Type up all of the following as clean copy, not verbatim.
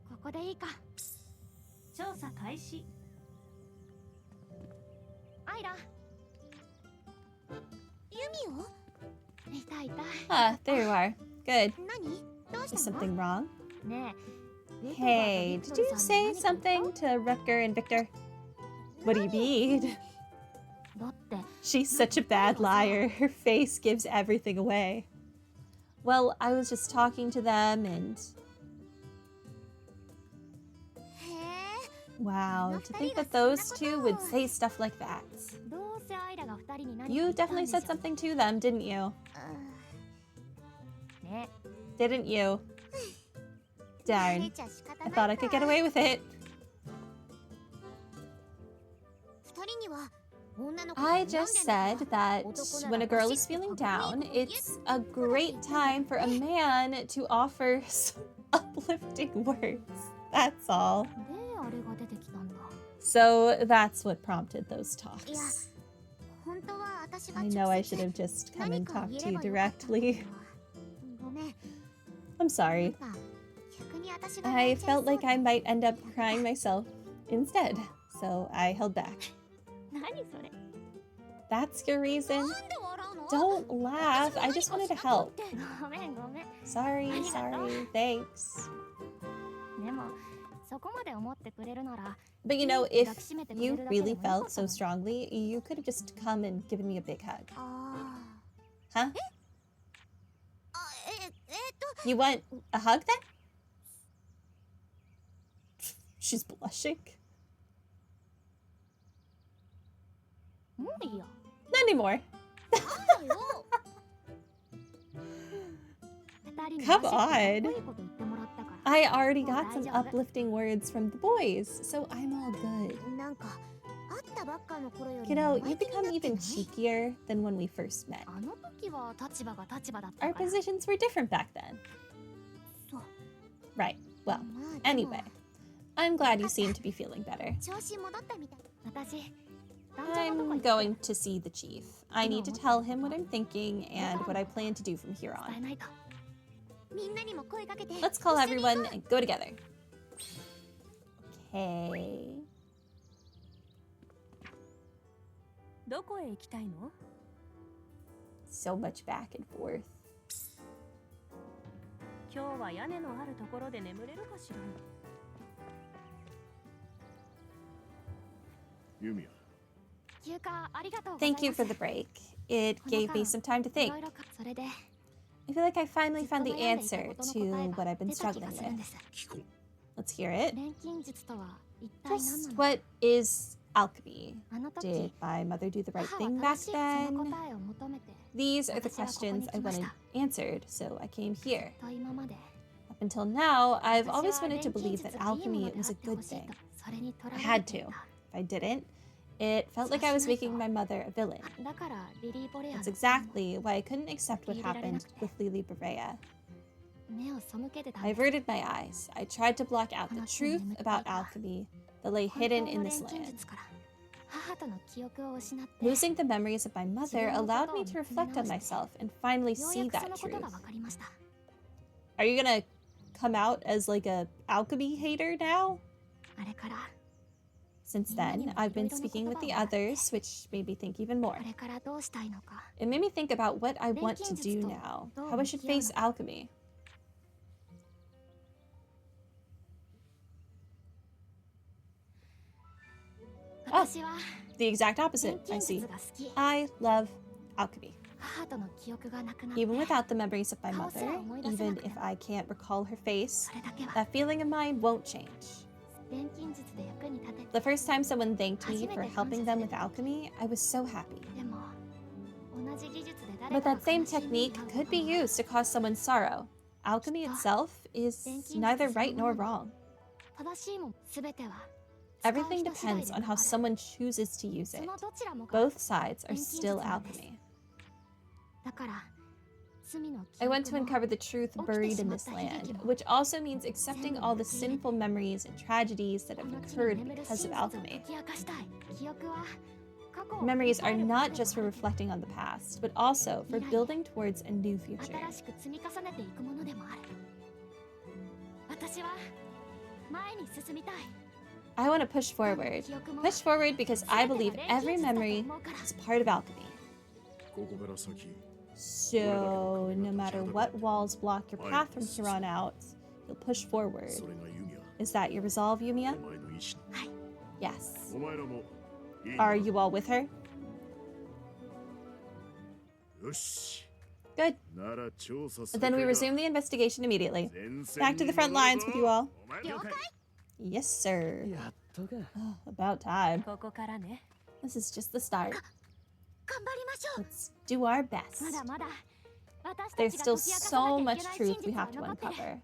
ここでいいか。調査開始。アイラ。ユミオ？いたいた。Ah, there you are. Good. 何？どうし Is たの？ something wrong? ねえ。 Hey, did you say something to Rutger and Victor? What do you mean? だって She's such a bad liar. Her face gives everything away. Well, I was just talking to them and... Wow, to think that those two would say stuff like that. You definitely said something to them, didn't you? Didn't you? Darn. I thought I could get away with it. I just said that when a girl is feeling down, it's a great time for a man to offer some uplifting words. That's all. So that's what prompted those talks. I know I should have just come and talked to you directly. I'm sorry. I felt like I might end up crying myself instead, so I held back. That's your reason? Don't laugh. I just wanted to help. Sorry, thanks. But you know, if you really felt so strongly, you could have just come and given me a big hug. Huh? You want a hug then? She's blushing. Not anymore. Come on. I already got some uplifting words from the boys, so I'm all good. You know, you become even cheekier than when we first met. Our positions were different back then. Right. Well, anyway, I'm glad you seem to be feeling better. I'm going to see the chief. I need to tell him what I'm thinking and what I plan to do from here on. Let's call everyone and go together. Okay. So much back and forth. Yumia. Thank you for the break. It gave me some time to think. I feel like I finally found the answer to what I've been struggling with. Let's hear it. Just what is alchemy? Did my mother do the right thing back then? These are the questions I wanted answered, so I came here. Up until now, I've always wanted to believe that alchemy was a good thing. I had to. If I didn't, it felt like I was making my mother a villain. That's exactly why I couldn't accept what happened with Lily Berea. I averted my eyes. I tried to block out the truth about alchemy that lay hidden in this land. Losing the memories of my mother allowed me to reflect on myself and finally see that truth. Are you gonna come out as like a alchemy hater now? Since then, I've been speaking with the others, which made me think even more. It made me think about what I want to do now, how I should face alchemy. Oh, the exact opposite, I see. I love alchemy. Even without the memories of my mother, even if I can't recall her face, that feeling of mine won't change. The first time someone thanked me for helping them with alchemy, I was so happy. But that same technique could be used to cause someone sorrow. Alchemy itself is neither right nor wrong. Everything depends on how someone chooses to use it. Both sides are still alchemy. I want to uncover the truth buried in this land, which also means accepting all the sinful memories and tragedies that have occurred because of alchemy. Memories are not just for reflecting on the past, but also for building towards a new future. I want to push forward. Push forward because I believe every memory is part of alchemy. So, no matter what walls block your path from here on out, you'll push forward. Is that your resolve, Yumia? Yes. Are you all with her? Good. Then we resume the investigation immediately. Back to the front lines with you all. Yes, sir. Oh, about time. This is just the start. Let's do our best. There's still so much truth we have to uncover.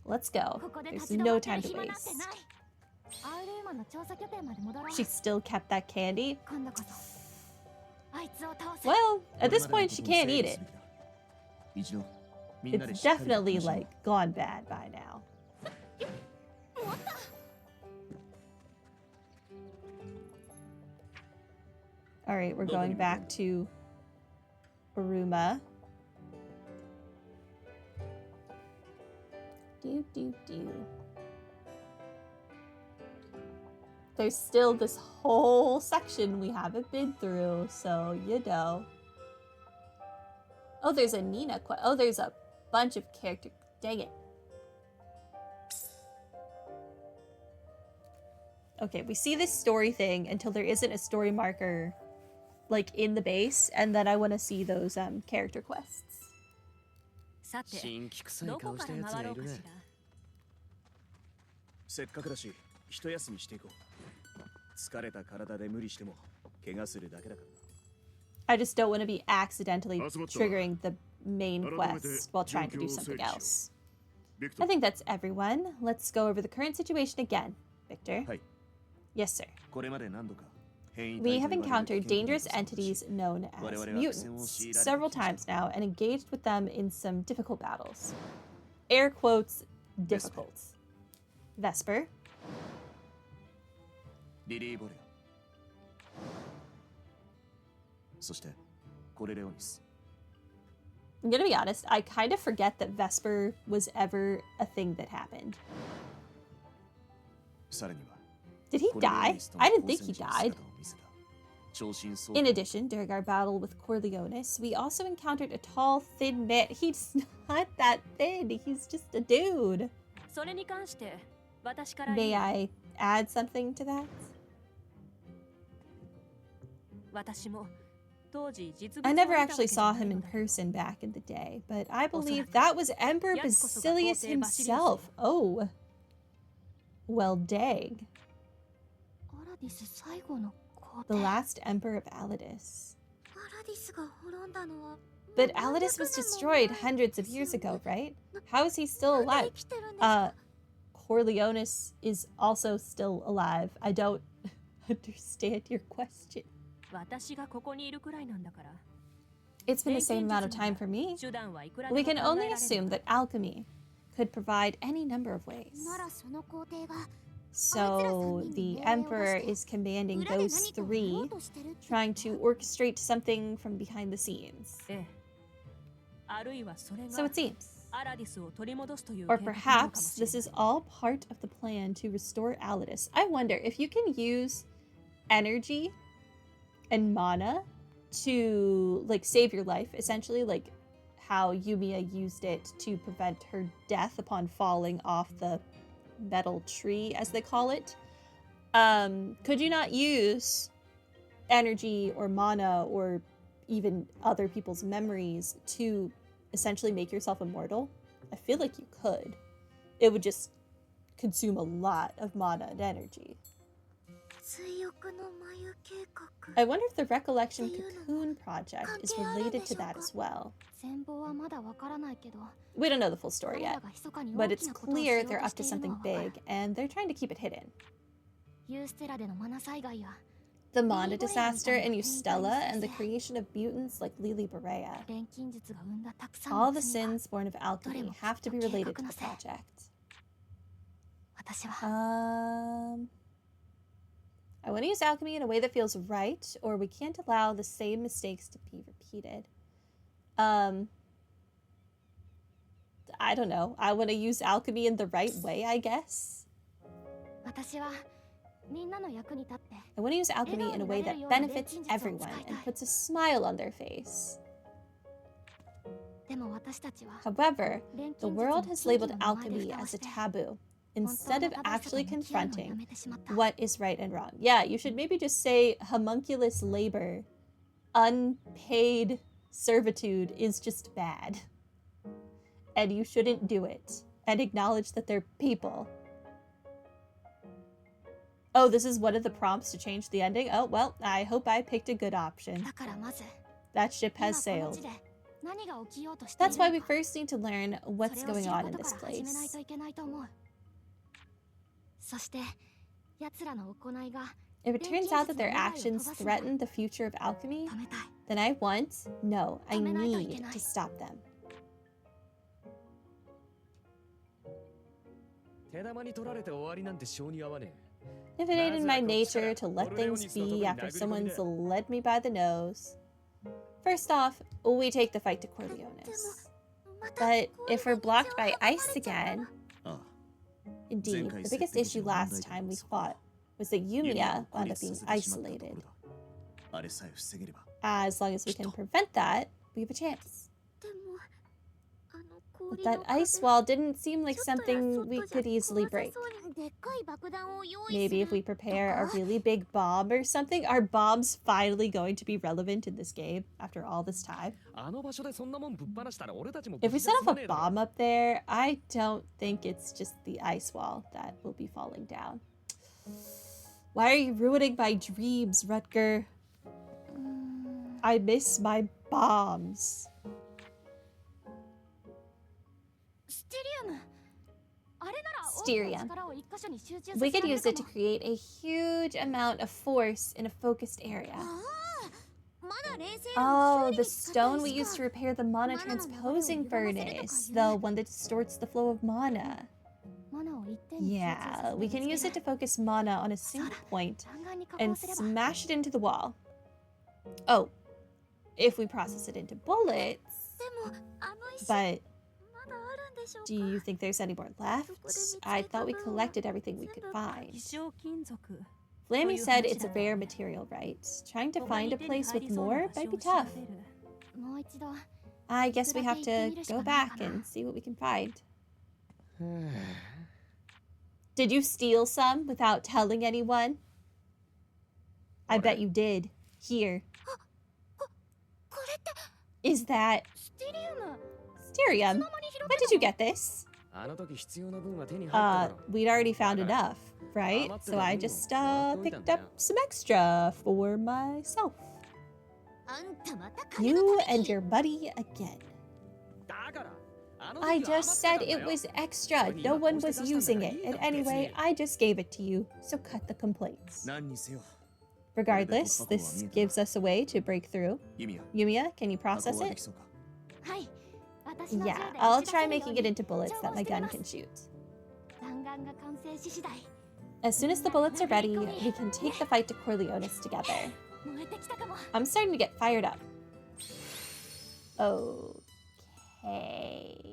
Let's go. There's no time to waste. She still kept that candy? Well, at this point, she can't eat it. It's definitely, like, gone bad by now. Alright, we're going back to Uruma. There's still this whole section we haven't been through, so you know. Oh, there's a Nina quest. Oh, there's a bunch of characters. Dang it. Okay, we see this story thing until there isn't a story marker, like, in the base, and then I want to see those character quests. I just don't want to be accidentally triggering the main quest while trying to do something else. I think that's everyone. Let's go over the current situation again. Victor? Yes, sir. We have encountered dangerous entities known as mutants several times now and engaged with them in some difficult battles. Air quotes, difficult. Vesper. I'm gonna be honest, I kind of forget that Vesper was ever a thing that happened. Did he die? I didn't think he died. In addition, during our battle with Corleones, we also encountered a tall, thin man. He's not that thin, he's just a dude. May I add something to that? I never actually saw him in person back in the day, but I believe that was Emperor Basilius himself. Oh. Well, dang. The last emperor of Aladis. But Aladis was destroyed hundreds of years ago, right? How is he still alive? Corleones is also still alive. I don't understand your question. It's been the same amount of time for me. We can only assume that alchemy could provide any number of ways. So the Emperor is commanding those three, trying to orchestrate something from behind the scenes. So it seems. Or perhaps this is all part of the plan to restore Aladis. I wonder if you can use energy and mana to, like, save your life, essentially, like how Yumia used it to prevent her death upon falling off the metal tree, as they call it. Could you not use energy or mana or even other people's memories to essentially make yourself immortal? I feel like you could. It would just consume a lot of mana and energy. I wonder if the Recollection Cocoon project is related to that as well. We don't know the full story yet, but it's clear they're up to something big, and they're trying to keep it hidden. The Mana disaster in Ustella and the creation of mutants like Lili Berea. All the sins born of alchemy have to be related to the project. I want to use alchemy in a way that feels right, or we can't allow the same mistakes to be repeated. I don't know. I want to use alchemy in the right way, I guess. I want to use alchemy in a way that benefits everyone and puts a smile on their face. However, the world has labeled alchemy as a taboo, instead of actually confronting what is right and wrong. Yeah, you should maybe just say homunculus labor, unpaid servitude is just bad. And you shouldn't do it. And acknowledge that they're people. Oh, this is one of the prompts to change the ending? Oh, well, I hope I picked a good option. That ship has sailed. That's why we first need to learn what's going on in this place. If it turns out that their actions threaten the future of alchemy, then I need to stop them. If it ain't in my nature to let things be after someone's led me by the nose. First off, we take the fight to Corleones. But if we're blocked by ice again... Indeed, the biggest issue last time we fought was that Yumia wound up being isolated. As long as we can prevent that, we have a chance. But that ice wall didn't seem like something we could easily break. Maybe if we prepare a really big bomb or something? Are bombs finally going to be relevant in this game after all this time? If we set off a bomb up there, I don't think it's just the ice wall that will be falling down. Why are you ruining my dreams, Rutger? I miss my bombs. Styrium. We could use it to create a huge amount of force in a focused area. Oh, the stone we used to repair the mana transposing furnace. The one that distorts the flow of mana. Yeah, we can use it to focus mana on a single point and smash it into the wall. Oh, if we process it into bullets. But do you think there's any more left? I thought we collected everything we could find. Flammy said it's a rare material, right? Trying to find a place with more might be tough. I guess we have to go back and see what we can find. Did you steal some without telling anyone? I bet you did. Here. Is that... Styrium? When did you get this? We'd already found enough, right? So I just picked up some extra for myself. You and your buddy again. I just said it was extra. No one was using it. And anyway, I just gave it to you. So cut the complaints. Regardless, this gives us a way to break through. Yumia, can you process it? Yeah, I'll try making it into bullets that my gun can shoot. As soon as the bullets are ready, we can take the fight to Corleones together. I'm starting to get fired up. Okay.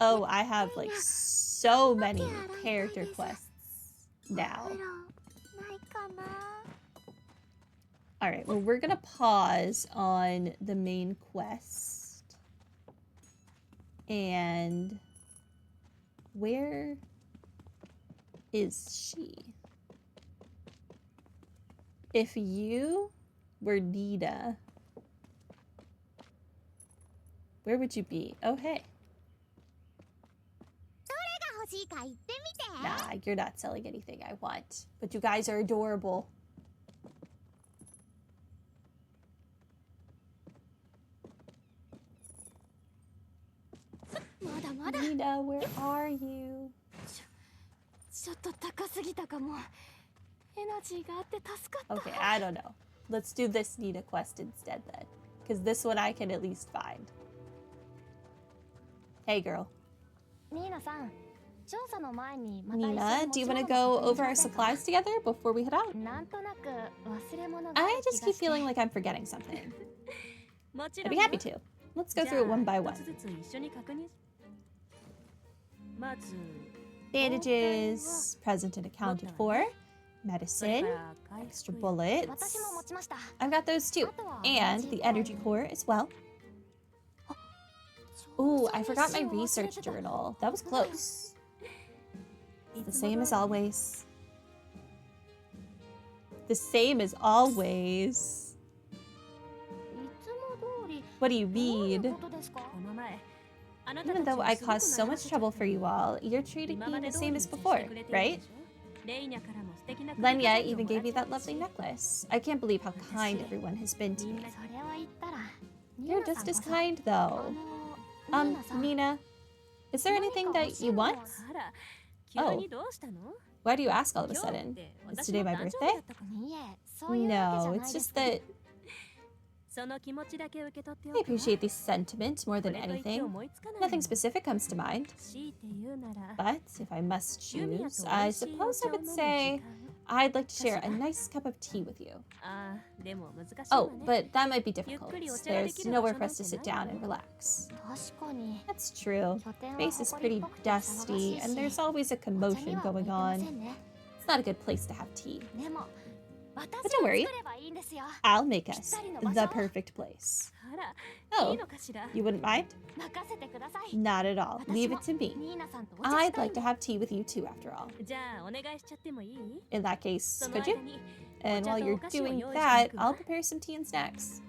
Oh, I have like so many character quests now. Alright, well, we're gonna pause on the main quest. And where is she? If you were Nida, where would you be? Oh, hey. Nah, you're not selling anything I want. But you guys are adorable. Nina, where are you? Okay, I don't know. Let's do this Nina quest instead then. Because this one I can at least find. Hey, girl. Nina, do you want to go over our supplies together before we head out? I just keep feeling like I'm forgetting something. I'd be happy to. Let's go through it one by one. Bandages, present and accounted for. Medicine, extra bullets. I've got those too. And the energy core as well. Ooh, I forgot my research journal. That was close. The same as always. The same as always. What do you read? Even though I caused so much trouble for you all, you're treating me the same as before, right? Lenya even gave me that lovely necklace. I can't believe how kind everyone has been to me. You're just as kind, though. Nina, is there anything that you want? Oh. Why do you ask all of a sudden? Is today my birthday? No, it's just that I appreciate the sentiment more than anything. Nothing specific comes to mind. But if I must choose, I suppose I would say I'd like to share a nice cup of tea with you. Oh, but that might be difficult. There's nowhere for us to sit down and relax. That's true. Space is pretty dusty, and there's always a commotion going on. It's not a good place to have tea. But don't worry, I'll make us the perfect place. Oh, you wouldn't mind? Not at all. Leave it to me. I'd like to have tea with you too, after all. In that case, could you? And while you're doing that, I'll prepare some tea and snacks.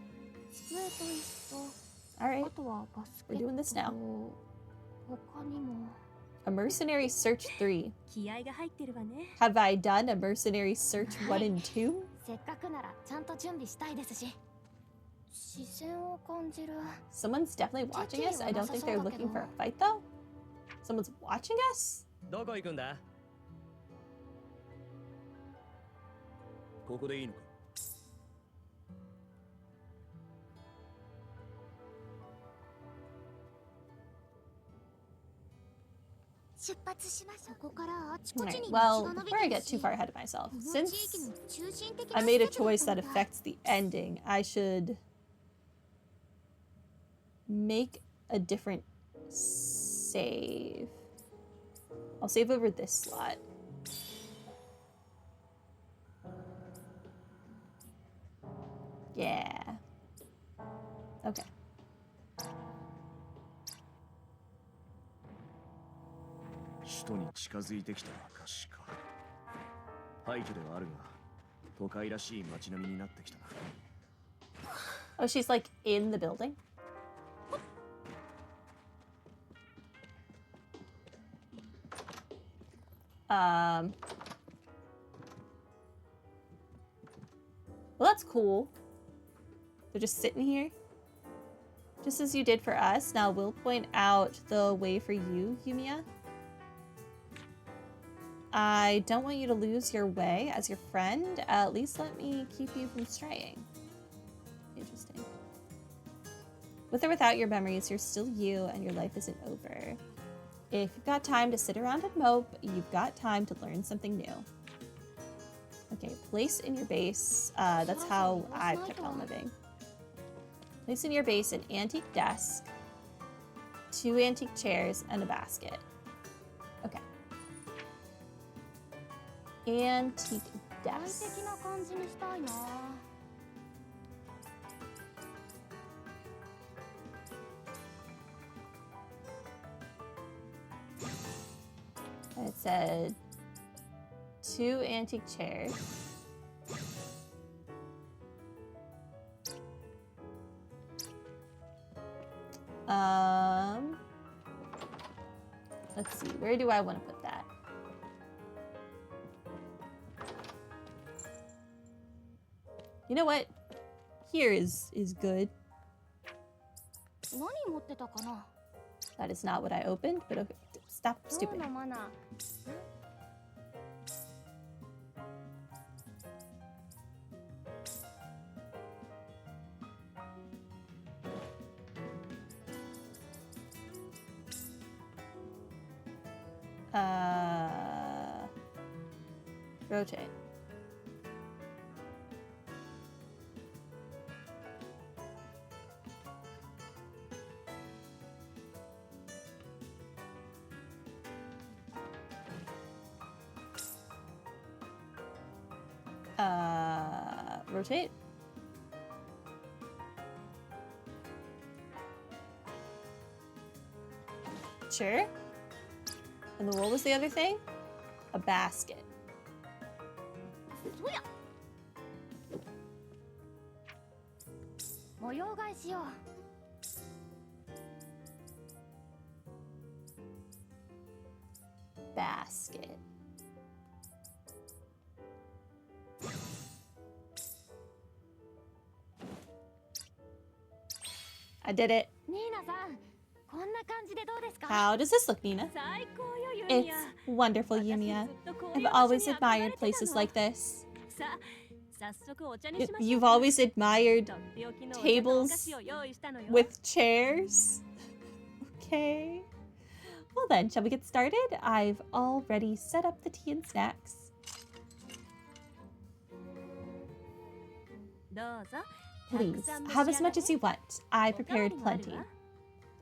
Alright, we're doing this now. A Mercenary Search 3. Have I done a Mercenary Search 1 and 2? Someone's definitely watching us. I don't think they're looking for a fight, though. Someone's watching us? Right, well, before I get too far ahead of myself, since I made a choice that affects the ending, I should make a different save. I'll save over this slot. Yeah. Okay. Oh, she's like in the building? Well, that's cool. They're just sitting here. Just as you did for us. Now we'll point out the way for you, Yumia. I don't want you to lose your way as your friend. At least let me keep you from straying. Interesting. With or without your memories, you're still you and your life isn't over. If you've got time to sit around and mope, you've got time to learn something new. Okay, place in your base. That's how I've kept on living. Place in your base an antique desk, 2 antique chairs, and a basket. Okay. Antique desk. It said 2 antique chairs. Let's see, where do I want to put that? You know what? Here is good. That is not what I opened, but okay. Stop stupid. Rotate. Rotate. Sure. And then what was the other thing? A basket. Basket. I did it. How does this look, Nina? It's wonderful, Yumia. I've always admired places like this. You've always admired tables with chairs? Okay. Well then, shall we get started? I've already set up the tea and snacks. Please, have as much as you want. I prepared plenty.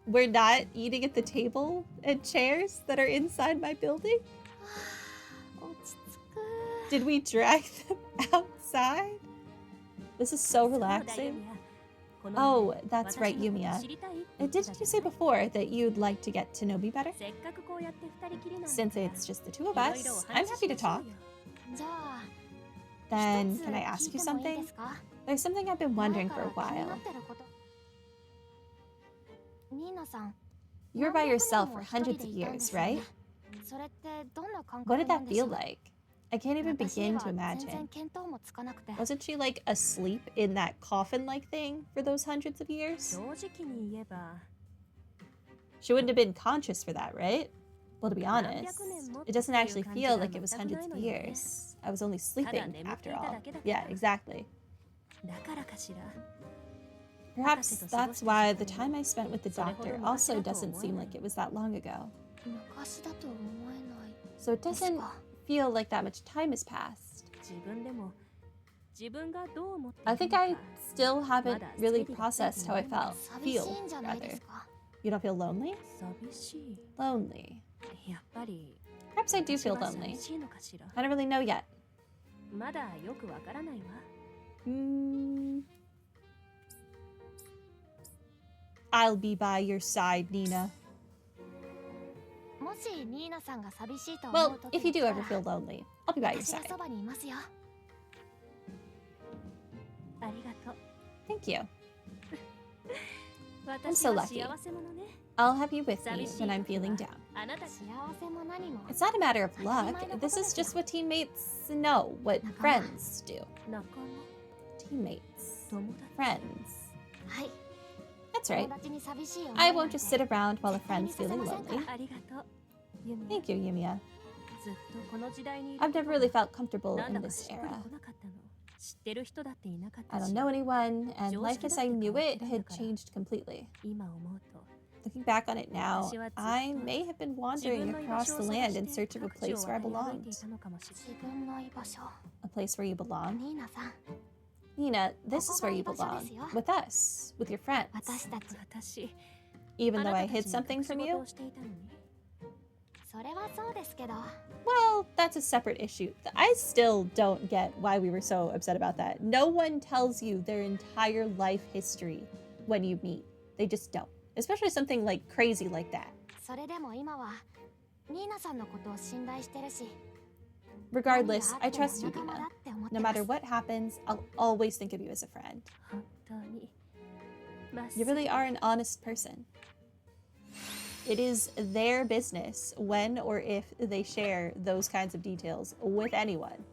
We're not eating at the table and chairs that are inside my building? Did we drag them outside? This is so relaxing. Oh, that's right, Yumia. Didn't you say before that you'd like to get to know me better? Since it's just the two of us, I'm happy to talk. Then, can I ask you something? There's something I've been wondering for a while. You were by yourself for hundreds of years, right? What did that feel like? I can't even begin to imagine. Wasn't she like asleep in that coffin-like thing for those hundreds of years? She wouldn't have been conscious for that, right? Well, to be honest, it doesn't actually feel like it was hundreds of years. I was only sleeping, after all. Yeah, exactly. Perhaps that's why the time I spent with the doctor also doesn't seem like it was that long ago. So it doesn't feel like that much time has passed. I think I still haven't really processed how I feel, rather. You don't feel lonely? Lonely. Perhaps I do feel lonely. I don't really know yet. I'll be by your side, Nina. Well, if you do ever feel lonely, I'll be by your side. Thank you. I'm so lucky. I'll have you with me when I'm feeling down. It's not a matter of luck. This is just what teammates know, what friends do. Teammates. Friends. That's right. I won't just sit around while a friend's feeling lonely. Thank you, Yumia. I've never really felt comfortable in this era. I don't know anyone, and life as I knew it had changed completely. Looking back on it now, I may have been wandering across the land in search of a place where I belonged. A place where you belong? Nina, this is where you belong. With us. With your friends. Even though I hid something from you? Well, that's a separate issue. I still don't get why we were so upset about that. No one tells you their entire life history when you meet. They just don't. Especially something like crazy like that. Regardless, I trust you, Nina. No matter what happens, I'll always think of you as a friend. You really are an honest person. It is their business when or if they share those kinds of details with anyone.